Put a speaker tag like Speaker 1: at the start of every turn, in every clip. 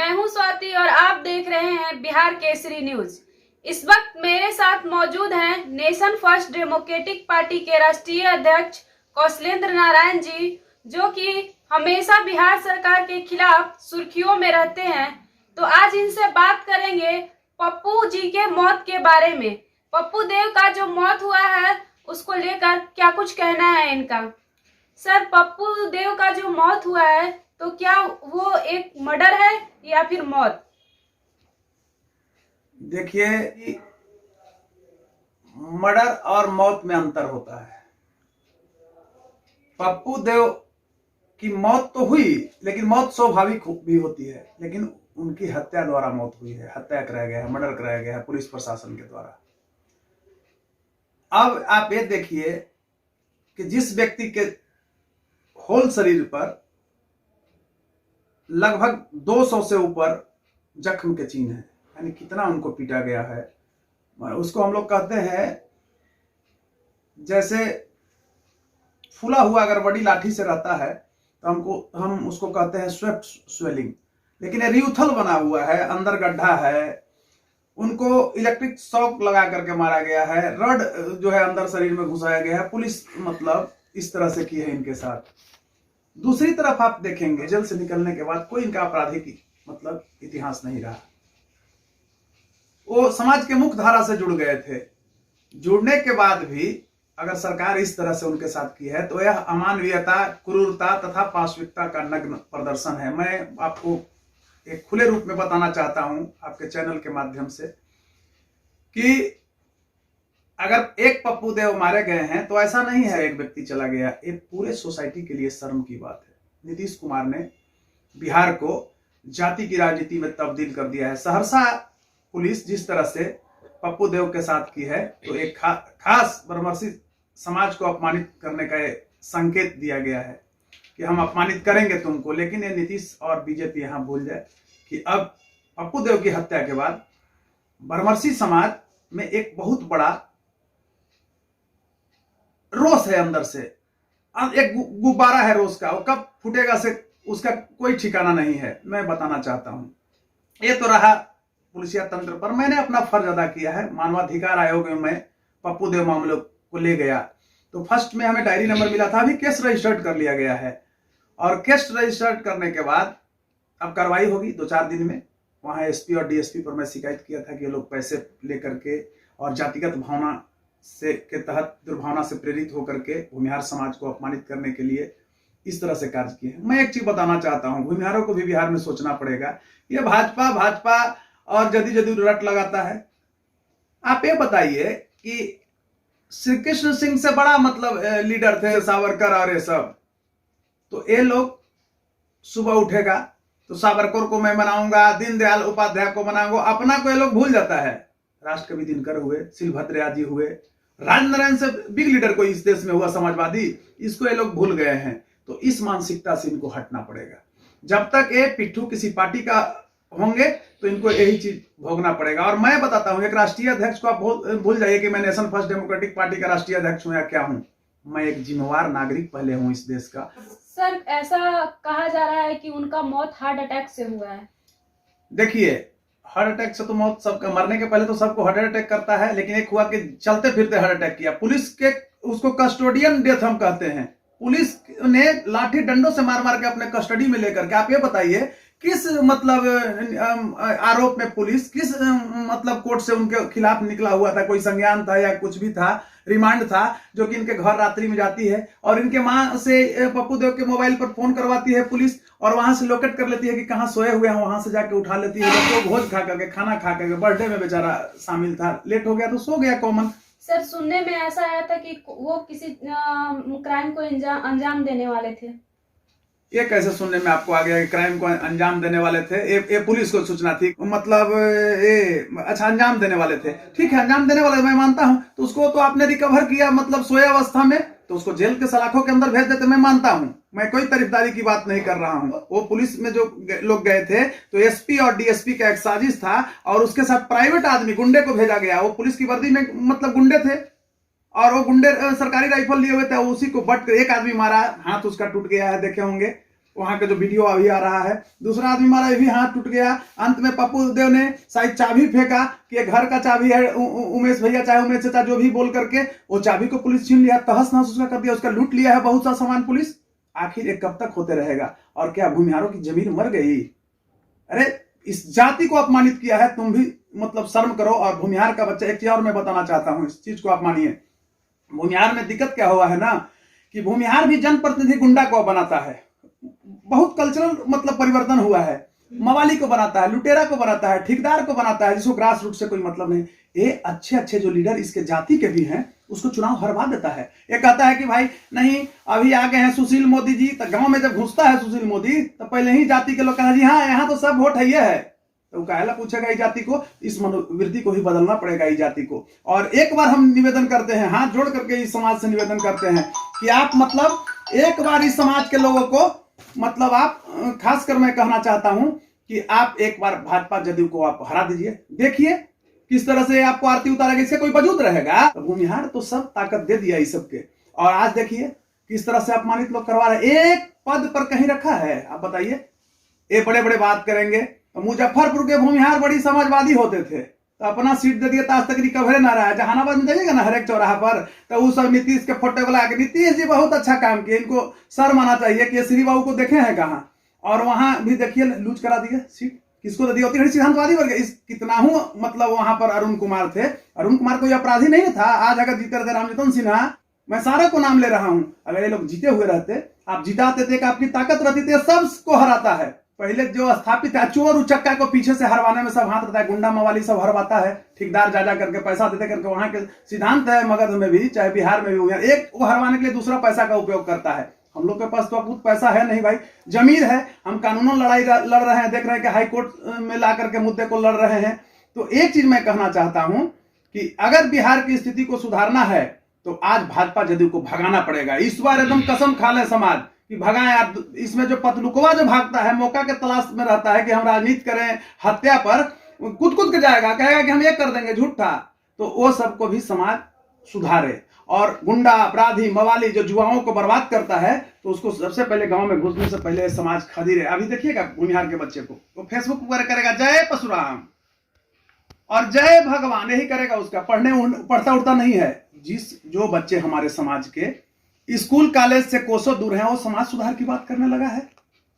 Speaker 1: मैं हूं स्वाति और आप देख रहे हैं बिहार केसरी न्यूज। इस वक्त मेरे साथ मौजूद हैं नेशन फर्स्ट डेमोक्रेटिक पार्टी के राष्ट्रीय अध्यक्ष कौशलेंद्र नारायण जी, जो कि हमेशा बिहार सरकार के खिलाफ सुर्खियों में रहते हैं। तो आज इनसे बात करेंगे पप्पू जी के मौत के बारे में। पप्पू देव का जो मौत हुआ है उसको लेकर क्या कुछ कहना है इनका। सर, पप्पू देव का जो मौत हुआ है तो क्या वो एक मर्डर है या फिर मौत?
Speaker 2: देखिए, मर्डर और मौत में अंतर होता है। पप्पू देव की मौत तो हुई, लेकिन मौत स्वाभाविक भी होती है, लेकिन उनकी हत्या द्वारा मौत हुई है। हत्या कराया गया है, मर्डर कराया गया है पुलिस प्रशासन के द्वारा। अब आप ये देखिए कि जिस व्यक्ति के होल शरीर पर लगभग 200 से ऊपर जख्म के चिन्ह है, यानी कितना उनको पीटा गया है। उसको हम लोग कहते हैं जैसे फूला हुआ अगर बड़ी लाठी से रहता है तो हम उसको कहते हैं स्वेप्ट स्वेलिंग, लेकिन ये रियूथल बना हुआ है, अंदर गड्ढा है। उनको इलेक्ट्रिक शॉक लगा करके मारा गया है, रड जो है अंदर शरीर में घुसाया गया है। पुलिस मतलब इस तरह से की है इनके साथ। दूसरी तरफ आप देखेंगे जेल से निकलने के बाद कोई इनका आपराधिक मतलब इतिहास नहीं रहा। वो समाज के मुख्य धारा से जुड़ गए थे। जुड़ने के बाद भी अगर सरकार इस तरह से उनके साथ की है तो यह अमानवीयता, क्रूरता तथा पाशविकता का नग्न प्रदर्शन है। मैं आपको एक खुले रूप में बताना चाहता हूं आपके चैनल के माध्यम से कि अगर एक पप्पू देव मारे गए हैं तो ऐसा नहीं है एक व्यक्ति चला गया। ये पूरे सोसाइटी के लिए शर्म की बात है। नीतीश कुमार ने बिहार को जाति की राजनीति में तब्दील कर दिया है। सहरसा पुलिस जिस तरह से पप्पू देव के साथ की है तो एक खास ब्रह्मर्षि समाज को अपमानित करने का संकेत दिया गया है कि हम अपमानित करेंगे तुमको। लेकिन ये नीतीश और बीजेपी यहां भूल जाए कि अब पप्पू देव की हत्या के बाद ब्रह्मर्षि समाज में एक बहुत बड़ा रोष है अंदर से। एक गुब्बारा है रोष का, वो कब फूटेगा से उसका कोई ठिकाना नहीं है। मैं बताना चाहता हूं, ये तो रहा पुलिसिया तंत्र पर। मैंने अपना फर्ज अदा किया है। मानवाधिकार आयोग में पप्पू देव मामले को ले गया तो फर्स्ट में हमें डायरी नंबर मिला था, अभी केस रजिस्टर्ड कर लिया गया है। और केस रजिस्टर्ड करने के बाद अब कार्रवाई होगी 2-4 दिन में। वहां एसपी और डीएसपी पर मैं शिकायत किया था कि ये लोग पैसे लेकर के और जातिगत भावना से के तहत दुर्भावना से प्रेरित होकर के भूमिहार समाज को अपमानित करने के लिए इस तरह से कार्य किए। मैं एक चीज बताना चाहता हूं, भूमिहारों को भी बिहार में सोचना पड़ेगा। ये भाजपा और जदी रट लगाता है। आप ये बताइए कि श्री कृष्ण सिंह से बड़ा मतलब लीडर थे सावरकर और ये सब, तो ये लोग सुबह उठेगा तो सावरकर को मैं मनाऊंगा, दीनदयाल उपाध्याय को मनाऊंगा, अपना को ये लोग भूल जाता है। राष्ट्रकवि दिनकर हुए, शिलभद्र जी हुए, राजेंद्र नारायण से बिग लीडर कोई इस देश में हुआ समाजवादी, इसको ये लोग भूल गए हैं। तो इस मानसिकता से इनको हटना पड़ेगा। जब तक ये पिट्ठू किसी पार्टी का होंगे तो इनको यही चीज भोगना पड़ेगा। और मैं बताता हूं, एक राष्ट्रीय अध्यक्ष को आप भूल जाइए कि मैं नेशन फर्स्ट डेमोक्रेटिक पार्टी का राष्ट्रीय अध्यक्ष हूं या क्या हूं। मैं एक जिम्मेवार नागरिक पहले हूं इस देश का।
Speaker 1: सर, ऐसा कहा जा रहा है कि उनका मौत हार्ट अटैक से हुआ है।
Speaker 2: देखिए, हार्ट अटैक से तो मौत सबका, मरने के पहले तो सबको हार्ट अटैक करता है, लेकिन एक हुआ कि चलते फिरते हार्ट अटैक किया। पुलिस के उसको कस्टोडियन डेथ हम कहते हैं। पुलिस ने लाठी डंडों से मार मार के अपने कस्टडी में लेकर के, आप ये बताइए किस मतलब आरोप में पुलिस किस मतलब कोर्ट से उनके खिलाफ निकला हुआ था? कोई संज्ञान था या कुछ भी था, रिमांड था, जो कि इनके घर रात्रि में जाती है और इनके मां से पप्पू देव के मोबाइल पर फोन करवाती है पुलिस और वहां से लोकेट कर लेती है कि कहां सोए हुए हैं, वहां से जाके उठा लेती है। तो भोज खा करके, खाना खा करके, बर्थडे में बेचारा शामिल था, लेट हो गया तो सो गया कॉमन।
Speaker 1: सर, सुनने में ऐसा आया था कि वो किसी क्राइम को अंजाम देने वाले थे।
Speaker 2: ये कैसे सुनने में आपको आ गया कि क्राइम को अंजाम देने वाले थे? ये पुलिस को सूचना थी, मतलब ये अच्छा अंजाम देने वाले थे। ठीक है, अंजाम देने वाले मैं मानता हूं। तो उसको तो आपने रिकवर किया मतलब सोया अवस्था में, तो उसको जेल के सलाखों के अंदर भेज देते, मैं मानता हूं। मैं कोई तारीफदारी की बात नहीं कर रहा हूं। वो पुलिस में जो लोग गए थे तो एसपी और डीएसपी का एक साजिश था और उसके साथ प्राइवेट आदमी गुंडे को भेजा गया। वो पुलिस की वर्दी में मतलब गुंडे थे और वो गुंडे सरकारी राइफल लिए हुए थे। उसी को बट कर एक आदमी मारा, हाथ उसका टूट गया है, देखे होंगे। वहां का जो वीडियो अभी आ रहा है। दूसरा आदमी मारा, ये भी हाथ टूट गया। अंत में पप्पू देव ने शायद चाबी फेंका कि ये घर का चाबी है, उमेश भैया चाहे उमेश चाचा जो भी बोल करके वो चाबी को पुलिस छीन लिया, तहस नहस उसका कर दिया, उसका लूट लिया है बहुत सा सामान पुलिस। आखिर ये कब तक होते रहेगा? और क्या भूमिहारों की जमीन मर गई? अरे इस जाति को अपमानित किया है, तुम भी मतलब शर्म करो। और भूमिहार का बच्चा, एक चीज और मैं बताना चाहता हूं, इस चीज को आप मानिए। भूमिहार में दिक्कत क्या हुआ है ना कि भूमिहार भी जनप्रतिनिधि गुंडा को बनाता है। बहुत कल्चरल मतलब परिवर्तन हुआ है। मवाली को बनाता है, लुटेरा को बनाता है, ठेकेदार को बनाता है, जिसको ग्रास रूट से कोई मतलब नहीं। ये अच्छे अच्छे जो लीडर इसके जाति के भी हैं उसको चुनाव हरवा देता है। ये कहता है कि भाई नहीं, अभी आ गए हैं सुशील मोदी जी। तो गांव में जब घुसता है सुशील मोदी तो पहले ही जाति के लोग कहते हैं जी हाँ यहाँ तो सब वोट है। तो काहेला पूछेगा इस जाति को? इस मनोवृत्ति को ही बदलना पड़ेगा इस जाति को। और एक बार हम निवेदन करते हैं, हाथ जोड़ करके इस समाज से निवेदन करते हैं कि आप मतलब एक बार इस समाज के लोगों को मतलब आप, खासकर मैं कहना चाहता हूं कि आप एक बार भाजपा जदयू को आप हरा दीजिए। देखिए किस तरह से आपको आरती उतारेगा, इससे कोई वजूद रहेगा? तो भूमिहार तो सब ताकत दे दिया इस सबके। और आज देखिए किस तरह से अपमानित लोग करवा रहे। एक पद पर कहीं रखा है? आप बताइए। ये बड़े बड़े बात करेंगे। तो मुजफ्फरपुर के भूमिहार बड़ी समाजवादी होते थे तो अपना सीट दे दिए, आज तक रिकवरी ना रहा है। जहानाबाद में जाइएगा ना हर एक चौराहा पर, तो वो सब नीतीश के फोटो वाला आके, नीतीश जी बहुत अच्छा काम किए, इनको सर माना चाहिए कि श्री बाबू को देखे हैं कहाँ। और वहां भी देखिए लूज करा दिए सीट, किसको दे दी होती है? सिद्धांतवादी वर्ग। इस कितना हूं मतलब वहां पर अरुण कुमार थे। अरुण कुमार कोई अपराधी नहीं था। आज अगर जीते रहते रामजतन सिन्हा, मैं सारे को नाम ले रहा हूं, अगर ये लोग जीते हुए रहते, आप जिताते थे, आपकी ताकत रहती थी, सबको हराता है। पहले जो स्थापित है, चोर उचक्का को पीछे से हरवाने में सब हाथ रहता है, गुंडा मवाली सब हरवाता है, ठेकेदार जा करके पैसा देते करके। वहां के सिद्धांत है मगध में भी, चाहे बिहार में भी, एक को हरवाने के लिए दूसरा पैसा का उपयोग करता है। हम लोग के पास तो बहुत पैसा है नहीं भाई, जमीर है। हम कानूनों लड़ाई लड़ रहे हैं, देख रहे हैं कि हाई कोर्ट में ला करके मुद्दे को लड़ रहे हैं। तो एक चीज मैं कहना चाहता हूं कि अगर बिहार की स्थिति को सुधारना है तो आज भाजपा जदयू को भगाना पड़ेगा। इस बार एकदम कसम खा ले समाज कि भगाएं यार। इसमें जो पतलुकवा जो भागता है, मौका के तलाश में रहता है कि हम राजनीति करें हत्या पर, कूद के जाएगा, कहेगा कि हम ये कर देंगे, झूठा। तो वो सबको भी समाज सुधारे। और गुंडा अपराधी मवाली जो युवाओं को बर्बाद करता है, तो उसको सबसे पहले गांव में घुसने से पहले समाज खदीरे। अभी देखिएगा भूमिहार के बच्चे को वो फेसबुक पर करेगा जय परशुराम और जय भगवान, यही करेगा। उसका पढ़ता उड़ता नहीं है। जो बच्चे हमारे समाज के स्कूल कॉलेज से कोसों दूर हैं, वो समाज सुधार की बात करने लगा है।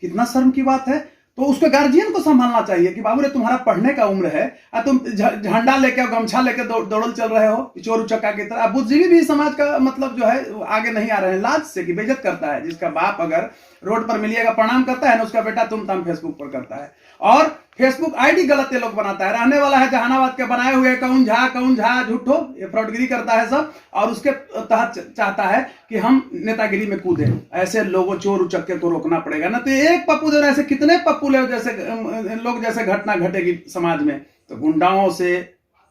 Speaker 2: कितना शर्म की बात है। तो उसके गार्जियन को संभालना चाहिए कि बाबू रे तुम्हारा पढ़ने का उम्र है, तुम झंडा लेके गमछा लेके दौड़ल चल रहे हो चोर उचक्का की तरह। बुद्धिजीवी भी समाज का मतलब जो है आगे नहीं आ रहे हैं, लाज से कि बेइज्जत करता है। जिसका बाप अगर रोड पर मिलिएगा प्रणाम करता है ना, उसका बेटा तुम तम फेसबुक पर करता है। और फेसबुक आईडी गलत ये लोग बनाता है। रहने वाला है जहानाबाद के बनाए हुए, कौन झा झूठो, ये फ्रॉडगिरी करता है सब। और उसके तहत चाहता है कि हम नेतागिरी में कूदे। ऐसे लोगों चोर उचक्के को रोकना पड़ेगा ना। तो एक पप्पू देव ऐसे कितने पप्पू ले जैसे लोग जैसे घटना घटेगी समाज में। तो गुंडाओं से,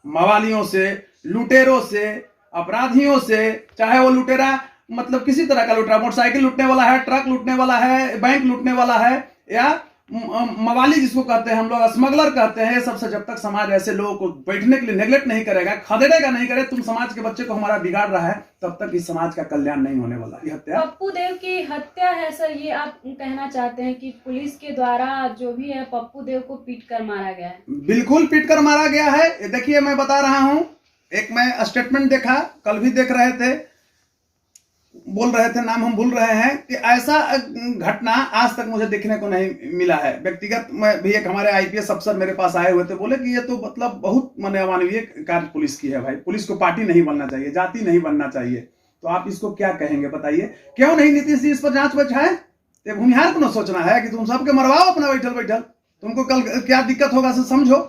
Speaker 2: मवालियों से, लुटेरों से, अपराधियों से, चाहे वो लुटेरा मतलब किसी तरह का लुटेरा, मोटरसाइकिल लूटने वाला है, ट्रक लूटने वाला है, बैंक लूटने वाला है, या मवाली जिसको कहते हैं हम लोग, स्मगलर कहते हैं, ये सबसे जब तक समाज ऐसे लोगों को बैठने के लिए नेगलेक्ट नहीं करेगा, खदेड़ेगा नहीं करे, तुम समाज के बच्चे को हमारा बिगाड़ रहा है, तब तक इस समाज का कल्याण नहीं होने वाला। ये हत्या
Speaker 1: पप्पू देव की हत्या है सर, ये आप कहना चाहते हैं कि पुलिस के द्वारा जो भी है पप्पू देव को पीट कर मारा गया है?
Speaker 2: बिल्कुल पीट कर मारा गया है। देखिए मैं बता रहा हूं, एक मैं स्टेटमेंट देखा, कल भी देख रहे थे, बोल रहे थे, नाम हम भूल रहे हैं, कि ऐसा घटना आज तक मुझे देखने को नहीं मिला है। व्यक्तिगत मैं भी, एक हमारे आईपीएस अफसर मेरे पास आए हुए थे, बोले कि ये तो मतलब बहुत अमानवीय कार्य पुलिस की है भाई। पुलिस को पार्टी नहीं बनना चाहिए, जाति नहीं बनना चाहिए। तो आप इसको क्या कहेंगे बताइए? क्यों नहीं नीतीश जी इस पर जांच बचाए? तो भूमिहार को ना सोचना है कि तुम सबके मरवाओ अपना बैठल, तुमको कल क्या दिक्कत होगा समझो।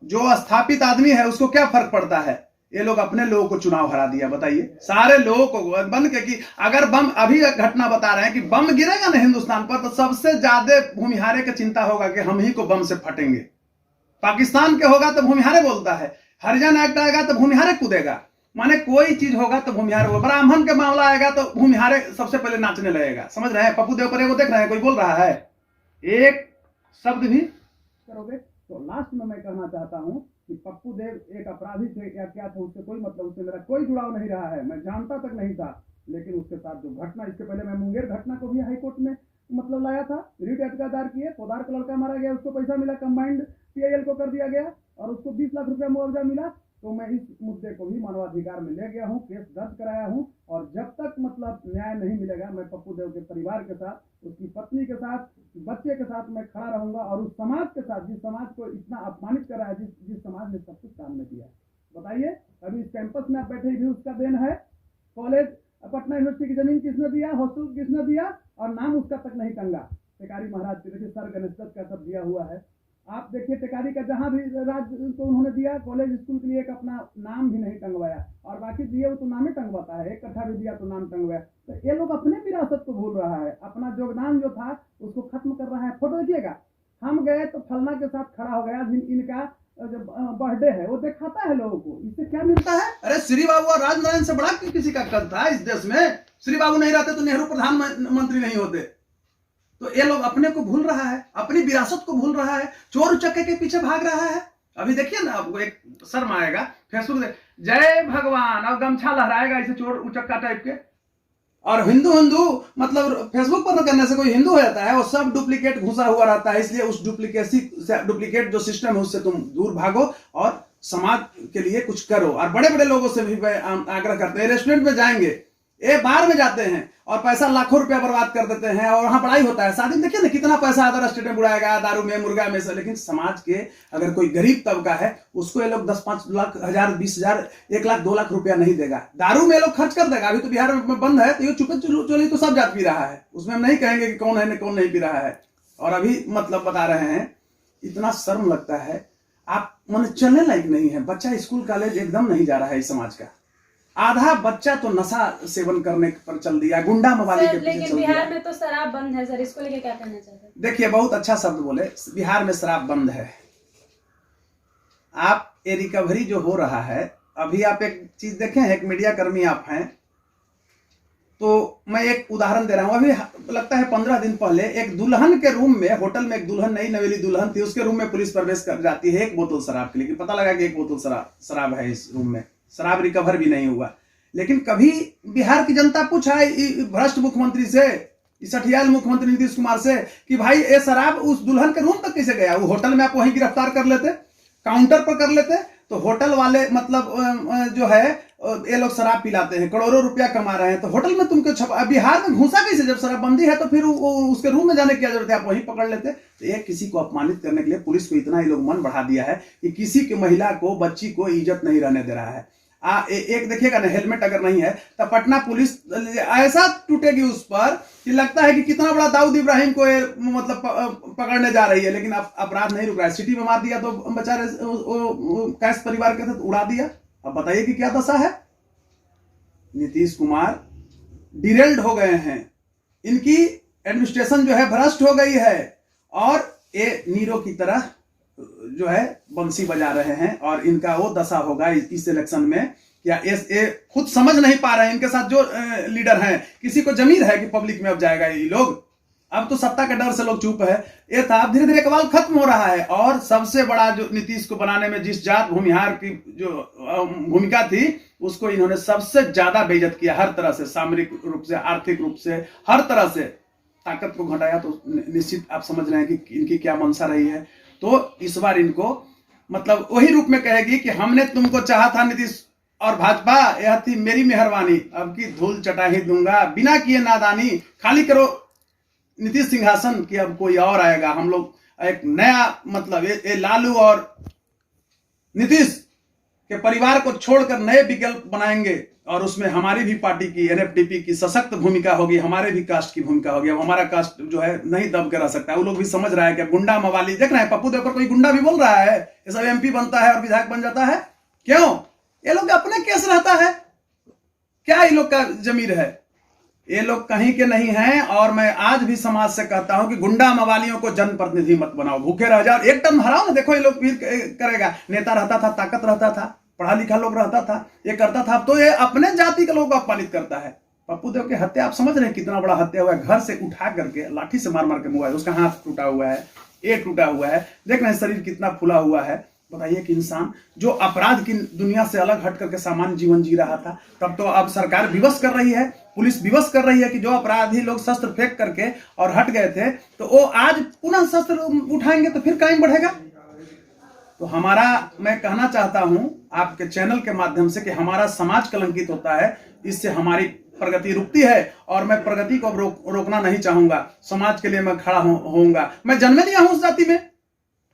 Speaker 2: जो स्थापित आदमी है उसको क्या फर्क पड़ता है? ये लोग अपने लोगों को चुनाव हरा दिया। बताइए, सारे लोगों को बन के कि अगर बम, अभी घटना बता रहे हैं कि बम गिरेगा ना हिंदुस्तान पर, तो सबसे ज्यादा भूमिहारे की चिंता होगा कि हम ही को बम से फटेंगे। पाकिस्तान के होगा तो भूमिहारे बोलता है, हरिजन एक्ट आएगा तो भूमिहारे कूदेगा। माने कोई चीज होगा तो भूमिहारे होगा। ब्राह्मण के मामला आएगा तो भूमिहारे सबसे पहले नाचने लगेगा। समझ रहे हैं? पप्पू देव पर वो देख रहे हैं, कोई बोल रहा है एक शब्द भी करोगे तो लास्ट में मैं कहना चाहता हूं कि पप्पू देव एक अपराधी थे या क्या था, उससे कोई मतलब, उससे मेरा कोई जुड़ाव नहीं रहा है, मैं जानता तक नहीं था। लेकिन उसके साथ जो घटना, इसके पहले मैं मुंगेर घटना को भी हाईकोर्ट में मतलब लाया था, रीट याचिका दायर किए, पोदार का लड़का मारा गया, उसको पैसा मिला, कंबाइंड पीआईएल को कर दिया गया और उसको 20 लाख रुपया मुआवजा मिला। तो मैं इस मुद्दे को भी मानवाधिकार में ले गया हूँ, केस दर्ज कराया हूँ और जब तक मतलब न्याय नहीं मिलेगा मैं पप्पू देव के परिवार के साथ, उसकी पत्नी के साथ, बच्चे के साथ मैं खड़ा रहूंगा और उस समाज के साथ जिस समाज को इतना अपमानित करा है, जिस समाज ने सब कुछ सामने दिया है। बताइए, अभी इस कैंपस में आप बैठे भी उसका देन है। कॉलेज पटना यूनिवर्सिटी की जमीन किसने दिया, हॉस्टल किसने दिया और नाम उसका तक नहीं टंगा। टेकारी महाराज के देखिए सर गणेश दत्त का सब दिया हुआ है। आप देखिए टेकारी का जहां भी राज को उन्होंने दिया, कॉलेज स्कूल के लिए एक अपना नाम भी नहीं टंगवाया और बाकी दिए वो तो नाम ही टंगवाता है, एक कट्ठा भी दिया तो नाम टंगवाया। तो ये लोग अपने विरासत को भूल रहा है, अपना योगदान जो था उसको खत्म कर रहा है। फोटो देखिएगा, हम गए तो फलना के साथ खड़ा हो गया, इनका जो बर्थडे है वो दिखाता है लोगों को, इससे क्या मिलता है? अरे श्री बाबू और राजनारायण से बड़ा किसी का कद था इस देश में। श्री बाबू नहीं रहते तो नेहरू प्रधानमंत्री नहीं होते। तो ये लोग अपने को भूल रहा है, अपनी विरासत को भूल रहा है, चोर उचक्के के पीछे भाग रहा है। अभी देखिए ना, आपको एक शर्म आएगा, फेसबुक से जय भगवान और गमछा लहराएगा ऐसे चोर उचक्का टाइप के। और हिंदू मतलब फेसबुक पर न करने से कोई हिंदू हो जाता है, वो सब डुप्लीकेट घुसा हुआ रहता है। इसलिए उस डुप्लीकेट जो सिस्टम है उससे तुम दूर भागो और समाज के लिए कुछ करो। और बड़े बड़े लोगों से भी आग्रह करते हैं, रेस्टोरेंट में जाएंगे, एक बार में जाते हैं और पैसा लाखों रुपया बर्बाद कर देते हैं और वहां पढ़ाई होता है। शादी में देखिए ना कितना पैसा आता है, स्टेट में बुढ़ाएगा, दारू में, मुर्गा में से। लेकिन समाज के अगर कोई गरीब तबका है उसको ये लोग 10-5 लाख, 1000, 20,000, 1 लाख, 2 लाख रुपया नहीं देगा। दारू में लोग खर्च कर देगा। अभी तो बिहार में बंद है तो ये चुपे चोरी तो सब जात पी रहा है, उसमें हम नहीं कहेंगे कि कौन है कौन नहीं पी रहा है। और अभी मतलब बता रहे हैं, इतना शर्म लगता है, आप मन चलने लायक नहीं है। बच्चा स्कूल कॉलेज एकदम नहीं जा रहा है इस समाज का। आधा बच्चा तो नशा सेवन करने पर चल दिया, गुंडा मवाली के पीछे चल दिया।
Speaker 1: लेकिन बिहार में तो शराब बंद है सर, इसको लेके क्या कहना चाहते हैं?
Speaker 2: देखिए, बहुत अच्छा शब्द बोले, बिहार में शराब बंद है। आप ये रिकवरी जो हो रहा है, अभी आप एक चीज देखें, एक मीडिया कर्मी आप हैं, तो मैं एक उदाहरण दे रहा हूं। अभी लगता है 15 दिन पहले एक दुल्हन के रूम में, होटल में एक दुल्हन, नई नवेली दुल्हन थी, उसके रूम में पुलिस प्रवेश कर जाती है 1 बोतल शराब के लिए। पता लगा कि 1 बोतल शराब है इस रूम में, शराब रिकवर भी नहीं हुआ। लेकिन कभी बिहार की जनता पूछा भ्रष्ट मुख्यमंत्री से, सठियाल मुख्यमंत्री नीतीश कुमार से कि भाई ये शराब उस दुल्हन के रूम तक कैसे गया? वो होटल में आप वहीं गिरफ्तार कर लेते, काउंटर पर कर लेते। तो होटल वाले मतलब जो है ये लोग शराब पिलाते हैं, करोड़ों रुपया कमा रहे हैं, तो होटल में तुमको बिहार में घुसा कैसे? जब शराबबंदी है तो फिर उसके रूम में जाने की क्या जरूरत है, आप वहीं पकड़ लेते। तो ये किसी को अपमानित करने के लिए पुलिस को इतना ही लोग मन बढ़ा दिया है कि किसी की महिला को, बच्ची को इज्जत नहीं रहने दे रहा है। एक देखिएगा ना, हेलमेट अगर नहीं है तो पटना पुलिस ऐसा टूटेगी उस पर कि लगता है कि कितना बड़ा दाऊद इब्राहिम को मतलब पकड़ने जा रही है। लेकिन अपराध नहीं रुक रहा है। सिटी में मार दिया तो बेचारे कैश परिवार के साथ उड़ा दिया। अब बताइए कि क्या दशा है। नीतीश कुमार डिरेल्ड हो गए हैं, इनकी एडमिनिस्ट्रेशन जो है भ्रष्ट हो गई है और ये नीरो की तरह जो है बंसी बजा रहे हैं। और इनका वो दशा होगा इस इलेक्शन में। क्या ये खुद समझ नहीं पा रहे हैं? इनके साथ जो लीडर हैं, किसी को जमीर है कि पब्लिक में अब जाएगा ये लोग? अब तो सत्ता के डर से लोग चुप है। ये था, धीरे धीरे कमाल खत्म हो रहा है। और सबसे बड़ा जो नीतीश को बनाने में जिस जात भूमिहार की जो भूमिका थी, उसको इन्होंने सबसे ज्यादा बेइज्जत किया, हर तरह से, सामरिक रूप से, आर्थिक रूप से, हर तरह से ताकत को घटाया। तो निश्चित आप समझ रहे हैं कि इनकी क्या मंशा रही है। तो इस बार इनको मतलब वही रूप में कहेगी कि हमने तुमको चाहा था नीतीश और भाजपा, यह थी मेरी मेहरबानी, अब की धूल चटा ही दूंगा, बिना किए नादानी, खाली करो नीतीश सिंहासन की, अब कोई और आएगा। हम लोग एक नया मतलब ये लालू और नीतीश के परिवार को छोड़कर नए विकल्प बनाएंगे और उसमें हमारी भी पार्टी की, एनएफडीपी की सशक्त भूमिका होगी, हमारे भी कास्ट की भूमिका होगी। अब हमारा कास्ट जो है नहीं दब के रह सकता है। वो लोग भी समझ रहा है कि गुंडा मवाली, देख रहे हैं पप्पू देव पर कोई गुंडा भी बोल रहा है, ये सब एमपी बनता है और विधायक बन जाता है। क्यों? ये लोग अपने केस रहता है, क्या ये लोग का जमीर है? ये लोग कहीं के नहीं हैं। और मैं आज भी समाज से कहता हूं कि गुंडा मवालियों को जनप्रतिनिधि मत बनाओ, भूखे रह जाओ, एक टर्म हराओ ना। देखो ये लोग फिर करेगा, नेता रहता था, ताकत रहता था, पढ़ा लिखा लोग रहता था, ये करता था। अब तो ये अपने जाति के लोगों को अपमानित करता है। पप्पू देव की हत्या आप समझ रहे हैं कितना बड़ा हत्या हुआ है? घर से उठा करके लाठी से मार मार के मुआ है, उसका हाथ टूटा हुआ है, ये टूटा हुआ है, देख रहे हैं शरीर कितना फूला हुआ है। बताइए कि इंसान जो अपराध की दुनिया से अलग हट करके सामान्य जीवन जी रहा था, तब तो अब सरकार विवश कर रही है, पुलिस विवश कर रही है कि जो अपराधी लोग शस्त्र फेंक करके और हट गए थे तो वो आज पुनः शस्त्र उठाएंगे तो फिर क्राइम बढ़ेगा। तो मैं कहना चाहता हूं आपके चैनल के माध्यम से कि हमारा समाज कलंकित होता है, इससे हमारी प्रगति रुकती है और मैं प्रगति को रोकना नहीं चाहूंगा। समाज के लिए मैं खड़ा होऊंगा। मैं जन्मे लिया हूं उस जाति में,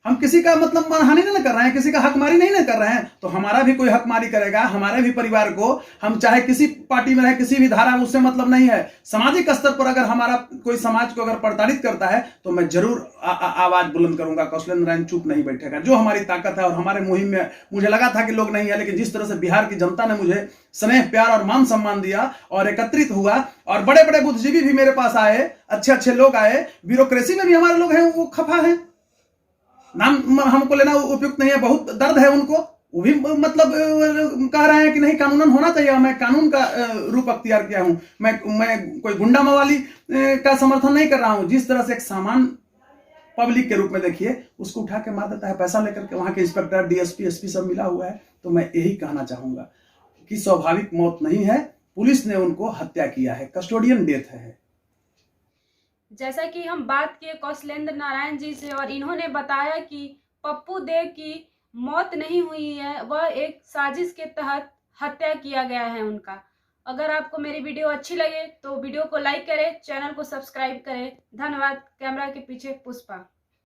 Speaker 2: हम किसी का मतलब मानहानि नहीं कर रहे हैं, किसी का हकमारी नहीं कर रहे हैं, तो हमारा भी कोई हकमारी करेगा, हमारे भी परिवार को, हम चाहे किसी पार्टी में रहे, किसी भी धारा में, उससे मतलब नहीं है। सामाजिक स्तर पर अगर हमारा कोई समाज को अगर प्रताड़ित करता है तो मैं जरूर आवाज बुलंद करूंगा। कौशलेंद्र नारायण चुप नहीं बैठेगा। जो हमारी ताकत है, और हमारे मुहिम में मुझे लगा था कि लोग नहीं है, लेकिन जिस तरह से बिहार की जनता ने मुझे स्नेह, प्यार और मान सम्मान दिया और एकत्रित हुआ, और बड़े बड़े बुद्धिजीवी भी मेरे पास आए, अच्छे अच्छे लोग आए, ब्यूरोक्रेसी में भी हमारे लोग हैं, वो खफा है, नाम हमको लेना उपयुक्त नहीं है, बहुत दर्द है उनको, वो भी मतलब कह रहे हैं कि नहीं कानूनन होना चाहिए। मैं कानून का रूप अख्तियार किया हूं। मैं कोई गुंडा मवाली का समर्थन नहीं कर रहा हूं। जिस तरह से एक सामान्य पब्लिक के रूप में देखिए, उसको उठा के मार देता है पैसा लेकर के, वहां के इंस्पेक्टर, डीएसपी, एसपी सब मिला हुआ है। तो मैं यही कहना चाहूंगा कि स्वाभाविक मौत नहीं है, पुलिस ने उनको हत्या किया है, कस्टोडियन डेथ है।
Speaker 1: जैसा कि हम बात किए कौशलेंद्र नारायण जी से, और इन्होंने बताया कि पप्पू देव की मौत नहीं हुई है, वह एक साजिश के तहत हत्या किया गया है उनका। अगर आपको मेरी वीडियो अच्छी लगे तो वीडियो को लाइक करें, चैनल को सब्सक्राइब करें। धन्यवाद। कैमरा के पीछे पुष्पा।